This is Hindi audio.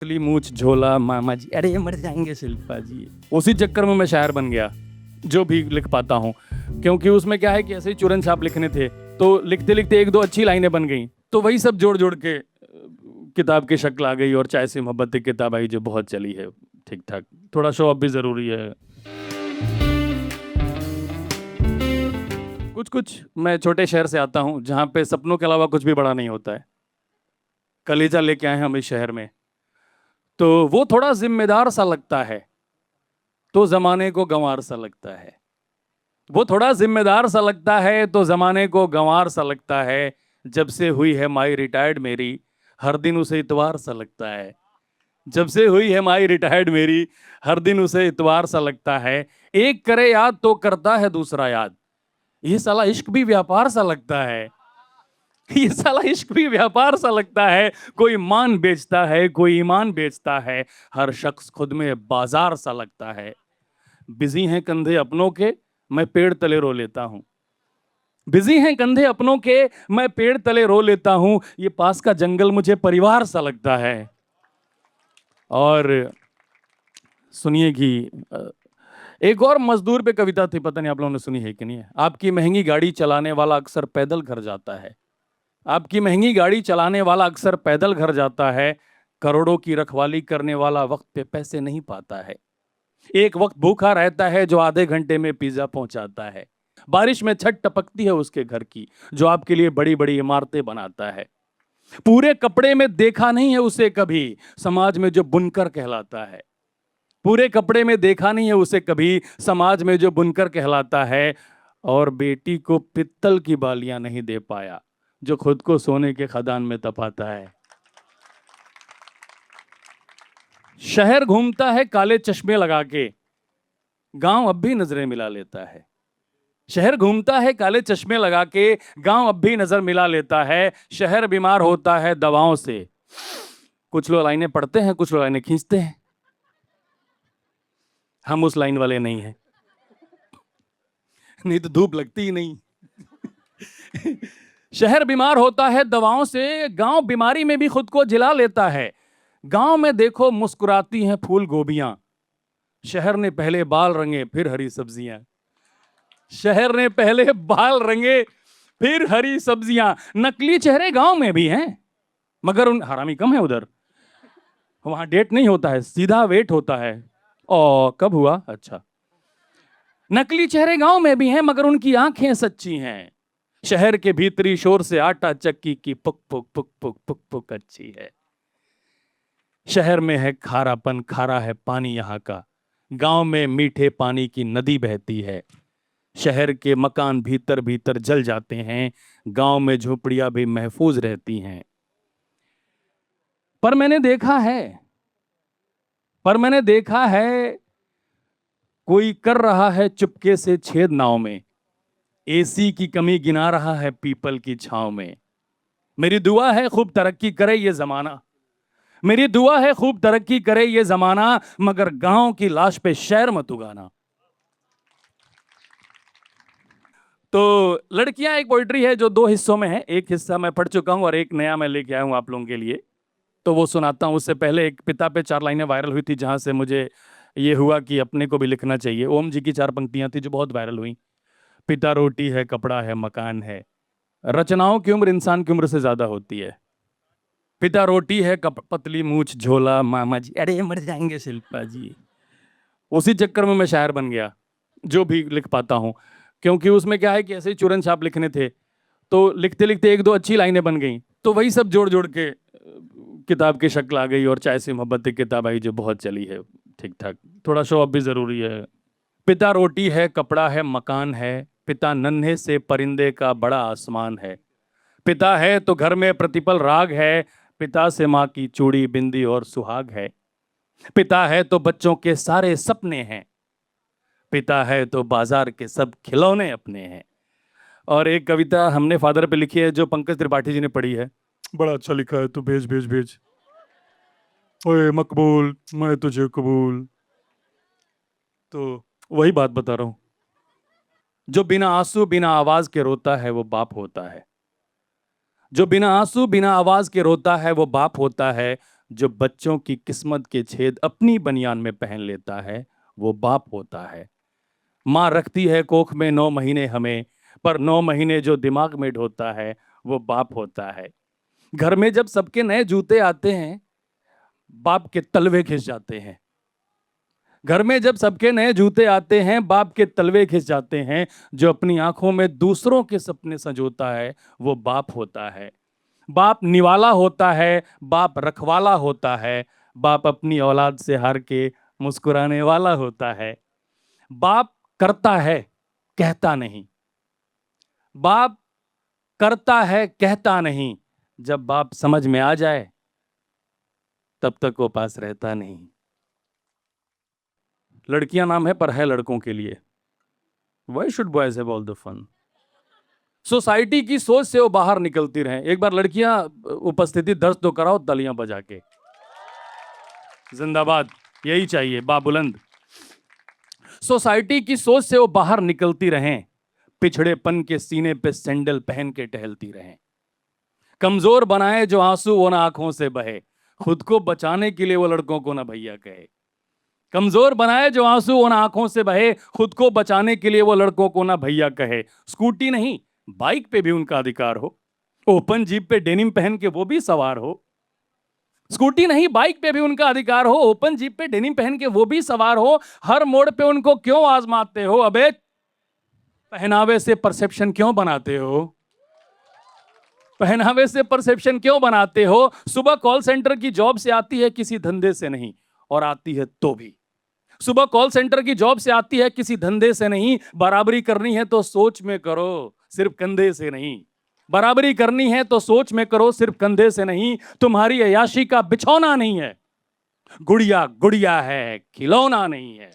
असली मूछ झोला मामा जी, अरे मर जाएंगे शिल्पा जी। उसी चक्कर में मैं शायर बन गया, जो भी लिख पाता हूँ, क्योंकि उसमें क्या है कि ऐसे ही चुरन छाप लिखने थे, तो लिखते लिखते एक दो अच्छी लाइनें बन गई, तो वही सब जोड़ जोड़ के किताब की शक्ल आ गई। और चाय से मोहब्बत की किताब आई जो बहुत चली है, ठीक ठाक। थोड़ा शो ऑफ भी जरूरी है। कुछ कुछ मैं छोटे शहर से आता हूँ, जहाँ पे सपनों के अलावा कुछ भी बड़ा नहीं होता है। कलेजा लेके आए हैं हम इस शहर में, तो वो थोड़ा जिम्मेदार सा लगता है, तो जमाने को गंवार सा लगता है। वो थोड़ा जिम्मेदार सा लगता है, तो जमाने को गंवार सा लगता है। जब से हुई है माई रिटायर्ड मेरी, हर दिन उसे इतवार सा लगता है। जब से हुई है माई रिटायर्ड मेरी, हर दिन उसे इतवार सा लगता है। एक करे याद तो करता है दूसरा याद। ये साला इश्क भी व्यापार सा लगता है। ये साला इश्क भी व्यापार सा लगता है। कोई मान बेचता है, कोई ईमान बेचता है। हर शख्स खुद में बाजार सा लगता है। बिजी हैं कंधे अपनों के, मैं पेड़ तले रो लेता हूं। बिजी हैं कंधे अपनों के, मैं पेड़ तले रो लेता हूं। ये पास का जंगल मुझे परिवार सा लगता है। और सुनिए कि एक और मजदूर पे कविता थी, पता नहीं आप लोगों ने सुनी है कि नहीं है। आपकी महंगी गाड़ी चलाने वाला अक्सर पैदल घर जाता है। आपकी महंगी गाड़ी चलाने वाला अक्सर पैदल घर जाता है। करोड़ों की रखवाली करने वाला वक्त पे पैसे नहीं पाता है। एक वक्त भूखा रहता है जो आधे घंटे में पिज्जा पहुंचाता है। बारिश में छत टपकती है उसके घर की, जो आपके लिए बड़ी बड़ी इमारतें बनाता है। पूरे कपड़े में देखा नहीं है उसे कभी, समाज में जो बुनकर कहलाता है। पूरे कपड़े में देखा नहीं है उसे कभी, समाज में जो बुनकर कहलाता है। और बेटी को पित्तल की बालियां नहीं दे पाया, जो खुद को सोने के खदान में तपाता है। शहर घूमता है काले चश्मे लगा के, गांव अब भी नजरें मिला लेता है। शहर घूमता है काले चश्मे लगा के, गांव अब भी नजर मिला लेता है। शहर बीमार होता है दवाओं से। कुछ लोग लाइनें पढ़ते हैं, कुछ लोग लाइनें खींचते हैं। हम उस लाइन वाले नहीं हैं, नहीं तो धूप लगती ही नहीं। शहर बीमार होता है दवाओं से, गांव बीमारी में भी खुद को जिला लेता है। गांव में देखो मुस्कुराती हैं फूल गोभियां, शहर ने पहले बाल रंगे फिर हरी सब्जियां। शहर ने पहले बाल रंगे फिर हरी सब्जियां। नकली चेहरे गांव में भी हैं, मगर उन हरामी कम है उधर। वहां डेट नहीं होता है, सीधा वेट होता है। ओ कब हुआ, अच्छा। नकली चेहरे गांव में भी हैं, मगर उनकी आंखें सच्ची हैं। शहर के भीतरी शोर से आटा चक्की की पुक पुक पुक पुक पुक पुक अच्छी है। शहर में है खारापन, खारा है पानी यहाँ का। गांव में मीठे पानी की नदी बहती है। शहर के मकान भीतर भीतर जल जाते हैं, गांव में झोपड़ियां भी महफूज रहती हैं। पर मैंने देखा है, पर मैंने देखा है, कोई कर रहा है चुपके से छेद नाव में। एसी की कमी गिना रहा है पीपल की छांव में। मेरी दुआ है खूब तरक्की करे ये जमाना। मेरी दुआ है खूब तरक्की करे ये जमाना, मगर गांव की लाश पे शहर मत उगाना। तो लड़कियां एक पोइट्री है जो दो हिस्सों में है। एक हिस्सा मैं पढ़ चुका हूं और एक नया मैं लेके आया हूं आप लोगों के लिए, तो वो सुनाता हूं। उससे पहले एक पिता पे 4 लाइनें वायरल हुई थी, जहां से मुझे ये हुआ कि अपने को भी लिखना चाहिए। ओम जी की 4 पंक्तियां थी जो बहुत वायरल हुई। पिता रोटी है, कपड़ा है, मकान है। रचनाओं की उम्र इंसान की उम्र से ज्यादा होती है। पिता रोटी है, पतली मूछ झोला मामा जी, अरे मर जाएंगे शिल्पा जी। उसी चक्कर में मैं शायर बन गया, जो भी लिख पाता हूँ, क्योंकि उसमें क्या है कि ऐसे ही चुरन छाप लिखने थे, तो लिखते लिखते एक दो अच्छी लाइनें बन गई, तो वही सब जोड़ जोड़ के किताब की शक्ल आ गई। और चाय से मोहब्बत की किताब आई जो बहुत चली है, ठीक ठाक। थोड़ा शो ऑफ भी जरूरी है। पिता रोटी है, कपड़ा है, मकान है। पिता नन्हे से परिंदे का बड़ा आसमान है। पिता है तो घर में प्रतिपल राग है। पिता से माँ की चूड़ी बिंदी और सुहाग है। पिता है तो बच्चों के सारे सपने हैं। पिता है तो बाजार के सब खिलौने अपने हैं। और एक कविता हमने फादर पे लिखी है जो पंकज त्रिपाठी जी ने पढ़ी है। बड़ा अच्छा लिखा है, तू भेज भेज भेज। ओए मकबूल, मैं तुझे कबूल। तो वही बात बता रहा हूं। जो बिना आंसू बिना आवाज के रोता है वो बाप होता है। जो बिना आंसू बिना आवाज के रोता है वो बाप होता है। जो बच्चों की किस्मत के छेद अपनी बनियान में पहन लेता है वो बाप होता है। माँ रखती है कोख में 9 महीने हमें, पर 9 महीने जो दिमाग में ढोता है वो बाप होता है। घर में जब सबके नए जूते आते हैं बाप के तलवे खिंच जाते हैं। घर में जब सबके नए जूते आते हैं बाप के तलवे खिंच जाते हैं। जो अपनी आंखों में दूसरों के सपने संजोता है वो बाप होता है। बाप निवाला होता है, बाप रखवाला होता है, बाप अपनी औलाद से हार के मुस्कुराने वाला होता है। बाप करता है कहता नहीं, बाप करता है कहता नहीं। जब बाप समझ में आ जाए तब तक वो पास रहता नहीं। लड़कियां नाम है पर है लड़कों के लिए। Why should boys have all the fun? Society की सोच से वो बाहर निकलती रहे। एक बार लड़कियां उपस्थिति दर्ज तो कराओ तालियां बजा के। जिंदाबाद, यही चाहिए बाबुलंद। सोसाइटी की सोच से वो बाहर निकलती रहें, पिछड़ेपन के सीने पे सैंडल पहन के टहलती रहें। कमजोर बनाए जो आंसू वो ना आंखों से बहे, खुद को बचाने के लिए वो लड़कों को ना भैया कहे। कमजोर बनाए जो आंसू वो ना आंखों से बहे, खुद को बचाने के लिए वो लड़कों को ना भैया कहे। स्कूटी नहीं बाइक पे भी उनका अधिकार हो, ओपन जीप पे डेनिम पहन के वो भी सवार हो। स्कूटी नहीं बाइक पे भी उनका अधिकार हो, ओपन जीप पे डेनिम पहन के वो भी सवार हो। हर मोड़ पे उनको क्यों आजमाते हो? अबे पहनावे से परसेप्शन क्यों बनाते हो? पहनावे से परसेप्शन क्यों बनाते हो? सुबह कॉल सेंटर की जॉब से आती है किसी धंधे से नहीं, और आती है तो भी। सुबह कॉल सेंटर की जॉब से आती है किसी धंधे से नहीं। बराबरी करनी है तो सोच में करो, सिर्फ कंधे से नहीं। बराबरी करनी है तो सोच में करो, सिर्फ कंधे से नहीं। तुम्हारी अय्याशी का बिछौना नहीं है, गुड़िया गुड़िया है, खिलौना नहीं है।